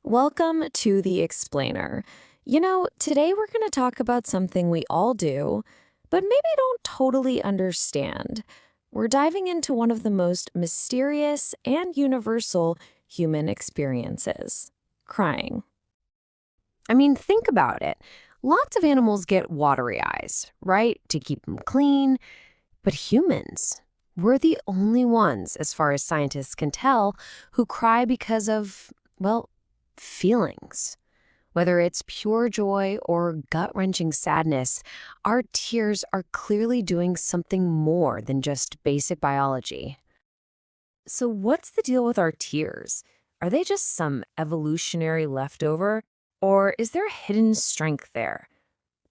Welcome to The Explainer. Today we're going to talk about something we all do, but maybe don't totally understand. We're diving into one of the most mysterious and universal human experiences crying. I mean, think about it. Lots of animals get watery eyes, right, to keep them clean, but humans, we're the only ones, as far as scientists can tell, who cry because of, well, feelings. Whether it's pure joy or gut-wrenching sadness, our tears are clearly doing something more than just basic biology. So what's the deal with our tears? Are they just some evolutionary leftover, or is there a hidden strength there?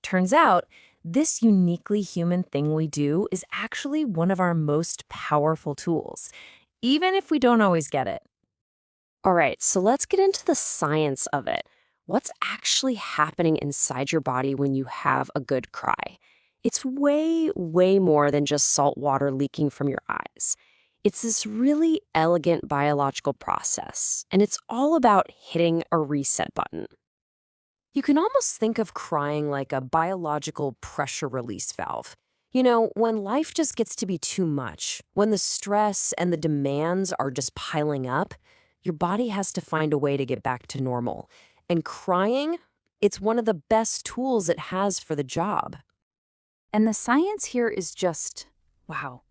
Turns out, this uniquely human thing we do is actually one of our most powerful tools, even if we don't always get it. All right, so let's get into the science of it. What's actually happening inside your body when you have a good cry? It's way, way more than just salt water leaking from your eyes. It's this really elegant biological process, and it's all about hitting a reset button. You can almost think of crying like a biological pressure release valve. When life just gets to be too much, when the stress and the demands are just piling up, your body has to find a way to get back to normal. And crying, it's one of the best tools it has for the job. And the science here is just, wow,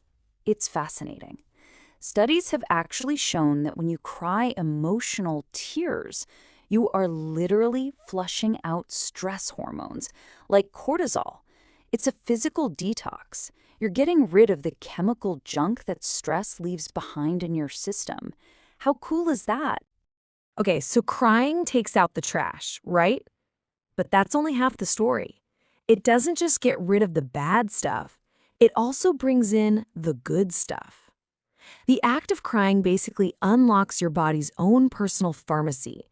it's fascinating. Studies have actually shown that when you cry emotional tears, you are literally flushing out stress hormones like cortisol. It's a physical detox. You're getting rid of the chemical junk that stress leaves behind in your system. How cool is that? Okay, so crying takes out the trash, right? But that's only half the story. It doesn't just get rid of the bad stuff, it also brings in the good stuff. The act of crying basically unlocks your body's own personal pharmacy.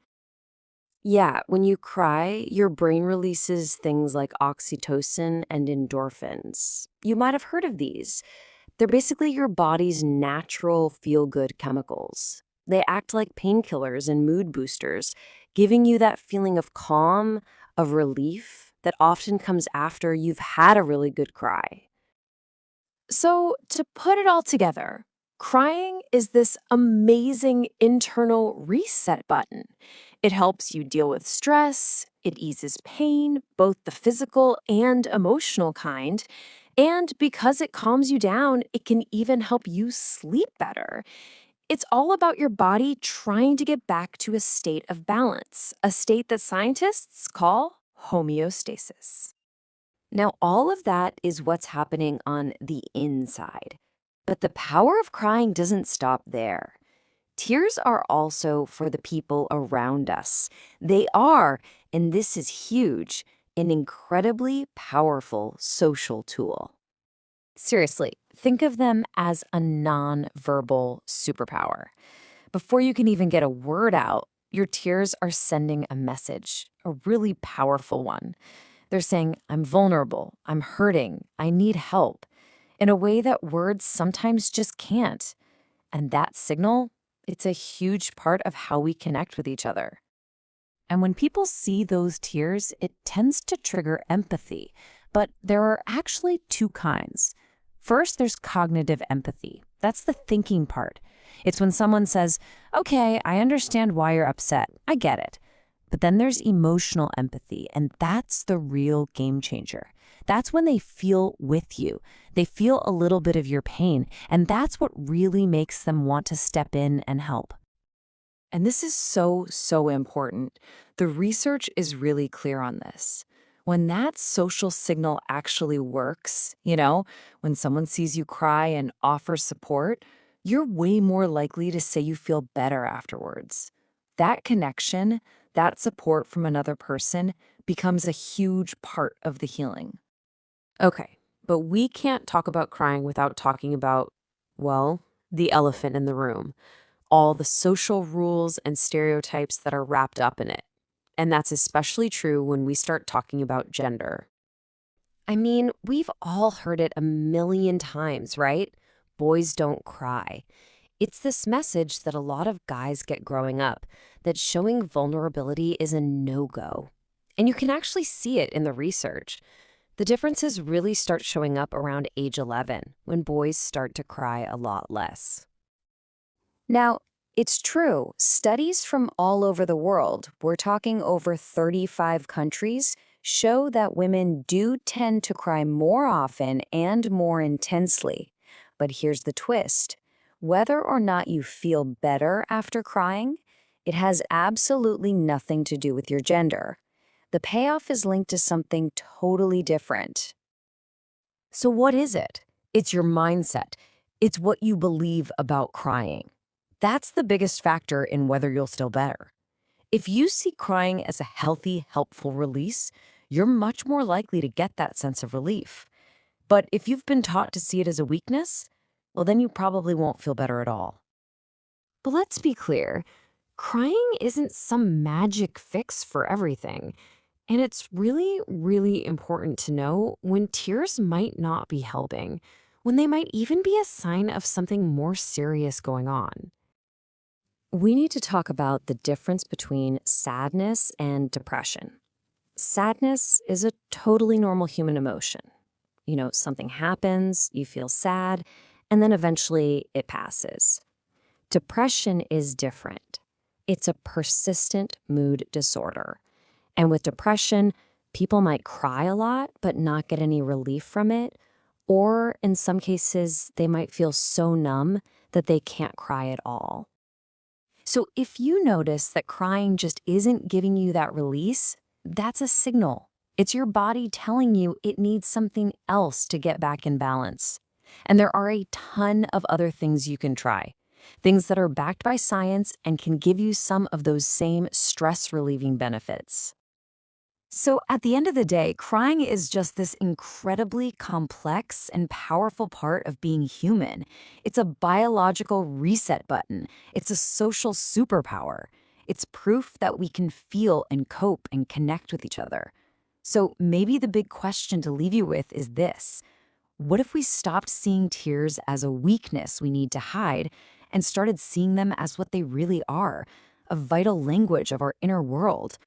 Yeah, when you cry, your brain releases things like oxytocin and endorphins. You might have heard of these. They're basically your body's natural feel-good chemicals. They act like painkillers and mood boosters, giving you that feeling of calm, of relief that often comes after you've had a really good cry. So, to put it all together, crying is this amazing internal reset button. It helps you deal with stress, it eases pain, both the physical and emotional kind. And because it calms you down, it can even help you sleep better. It's all about your body trying to get back to a state of balance, a state that scientists call homeostasis. Now, all of that is what's happening on the inside. But the power of crying doesn't stop there. Tears are also for the people around us. They are, and this is huge, an incredibly powerful social tool. Seriously, think of them as a non-verbal superpower. Before you can even get a word out, your tears are sending a message, a really powerful one. They're saying, I'm vulnerable, I'm hurting, I need help, in a way that words sometimes just can't. And that signal, it's a huge part of how we connect with each other. And when people see those tears, it tends to trigger empathy. But there are actually two kinds. First, there's cognitive empathy. That's the thinking part. It's when someone says, okay, I understand why you're upset. I get it. But then there's emotional empathy, and that's the real game changer. That's when they feel with you. They feel a little bit of your pain, and that's what really makes them want to step in and help. And this is so, so important. The research is really clear on this. When that social signal actually works, when someone sees you cry and offers support, you're way more likely to say you feel better afterwards. That connection, that support from another person becomes a huge part of the healing. Okay, but we can't talk about crying without talking about, well, the elephant in the room, all the social rules and stereotypes that are wrapped up in it. And that's especially true when we start talking about gender. I mean, we've all heard it a million times, right? Boys don't cry. It's this message that a lot of guys get growing up, that showing vulnerability is a no-go. And you can actually see it in the research. The differences really start showing up around age 11, when boys start to cry a lot less. Now, it's true, studies from all over the world, we're talking over 35 countries, show that women do tend to cry more often and more intensely. But here's the twist. Whether or not you feel better after crying, it has absolutely nothing to do with your gender. The payoff is linked to something totally different. So what is it? It's your mindset. It's what you believe about crying. That's the biggest factor in whether you'll feel better. If you see crying as a healthy, helpful release, you're much more likely to get that sense of relief. But if you've been taught to see it as a weakness, well, then you probably won't feel better at all. But let's be clear, crying isn't some magic fix for everything. And it's really, really important to know when tears might not be helping, when they might even be a sign of something more serious going on. We need to talk about the difference between sadness and depression. Sadness is a totally normal human emotion. Something happens, you feel sad, and then eventually it passes. Depression is different. It's a persistent mood disorder. And with depression, people might cry a lot but not get any relief from it, or in some cases, they might feel so numb that they can't cry at all. So if you notice that crying just isn't giving you that release, that's a signal. It's your body telling you it needs something else to get back in balance. And there are a ton of other things you can try. Things that are backed by science and can give you some of those same stress-relieving benefits. So at the end of the day, crying is just this incredibly complex and powerful part of being human. It's a biological reset button. It's a social superpower. It's proof that we can feel and cope and connect with each other. So maybe the big question to leave you with is this. What if we stopped seeing tears as a weakness we need to hide and started seeing them as what they really are, a vital language of our inner world?